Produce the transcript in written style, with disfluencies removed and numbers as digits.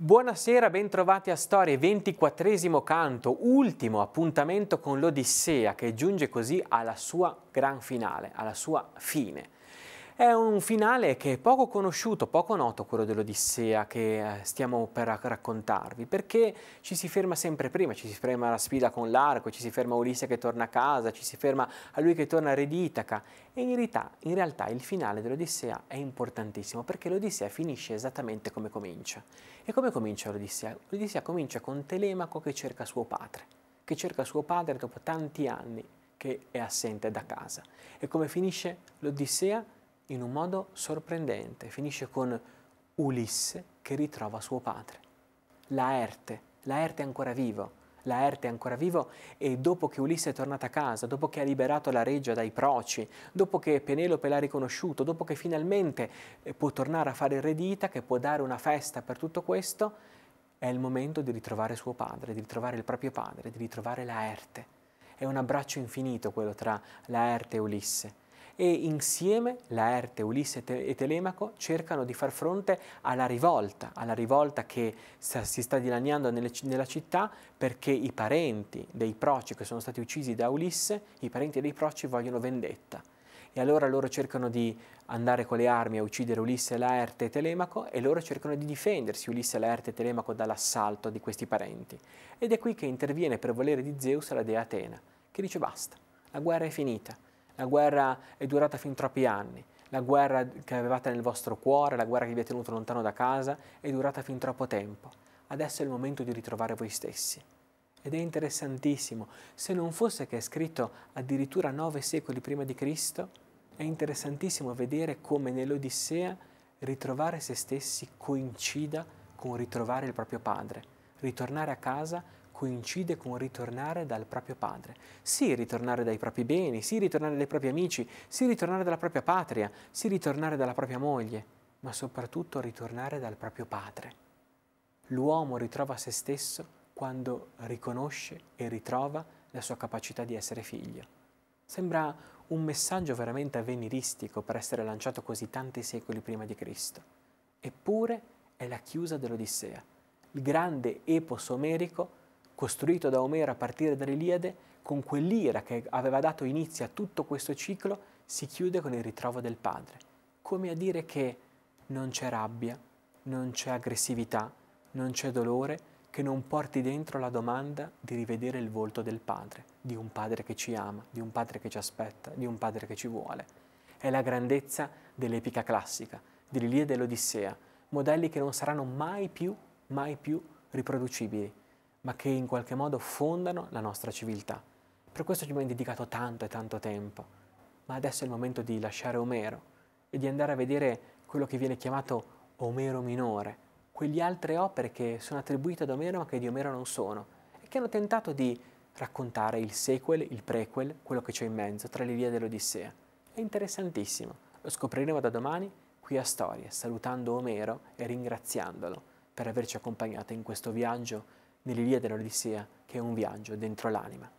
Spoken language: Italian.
Buonasera, bentrovati a Storie, 24° canto, ultimo appuntamento con l'Odissea che giunge così alla sua gran finale, alla sua fine. È un finale che è poco conosciuto, poco noto, quello dell'Odissea che stiamo per raccontarvi, perché ci si ferma sempre prima, ci si ferma alla sfida con l'arco, ci si ferma a Ulisse che torna a casa, ci si ferma a lui che torna a Re di Itaca, e in realtà il finale dell'Odissea è importantissimo, perché l'Odissea finisce esattamente come comincia. E come comincia l'Odissea? L'Odissea comincia con Telemaco che cerca suo padre dopo tanti anni che è assente da casa. E come finisce l'Odissea? In un modo sorprendente, finisce con Ulisse che ritrova suo padre. Laerte è ancora vivo, Laerte è ancora vivo e dopo che Ulisse è tornato a casa, dopo che ha liberato la reggia dai proci, dopo che Penelope l'ha riconosciuto, dopo che finalmente può tornare a fare il re di Itaca, che può dare una festa per tutto questo, è il momento di ritrovare suo padre, di ritrovare il proprio padre, di ritrovare Laerte. È un abbraccio infinito quello tra Laerte e Ulisse. E insieme Laerte, Ulisse e Telemaco cercano di far fronte alla rivolta che si sta dilaniando nella città, perché i parenti dei proci che sono stati uccisi da Ulisse, i parenti dei proci vogliono vendetta. E allora loro cercano di andare con le armi a uccidere Ulisse, Laerte e Telemaco, e loro cercano di difendersi, Ulisse, Laerte e Telemaco, dall'assalto di questi parenti. Ed è qui che interviene per volere di Zeus la dea Atena, che dice basta, la guerra è finita. La guerra è durata fin troppi anni, la guerra che avevate nel vostro cuore, la guerra che vi ha tenuto lontano da casa, è durata fin troppo tempo. Adesso è il momento di ritrovare voi stessi. Ed è interessantissimo, se non fosse che è scritto addirittura 9 secoli prima di Cristo, è interessantissimo vedere come nell'Odissea ritrovare se stessi coincida con ritrovare il proprio padre. Ritornare a casa coincide con ritornare dal proprio padre. Sì, ritornare dai propri beni, sì, ritornare dai propri amici, sì, ritornare dalla propria patria, sì, ritornare dalla propria moglie, ma soprattutto ritornare dal proprio padre. L'uomo ritrova se stesso quando riconosce e ritrova la sua capacità di essere figlio. Sembra un messaggio veramente avveniristico per essere lanciato così tanti secoli prima di Cristo. Eppure è la chiusa dell'Odissea, il grande epos omerico costruito da Omero a partire dall'Iliade, con quell'ira che aveva dato inizio a tutto questo ciclo, si chiude con il ritrovo del padre, come a dire che non c'è rabbia, non c'è aggressività, non c'è dolore che non porti dentro la domanda di rivedere il volto del padre, di un padre che ci ama, di un padre che ci aspetta, di un padre che ci vuole. È la grandezza dell'epica classica, dell'Iliade e dell'Odissea, modelli che non saranno mai più riproducibili, ma che in qualche modo fondano la nostra civiltà. Per questo ci abbiamo dedicato tanto e tanto tempo, ma adesso è il momento di lasciare Omero e di andare a vedere quello che viene chiamato Omero minore, quelle altre opere che sono attribuite ad Omero ma che di Omero non sono, e che hanno tentato di raccontare il sequel, il prequel, quello che c'è in mezzo tra l'Iliade e l'Odissea. È interessantissimo, lo scopriremo da domani qui a Storie, salutando Omero e ringraziandolo per averci accompagnato in questo viaggio nell'Iliade dell'Odissea, che è un viaggio dentro l'anima.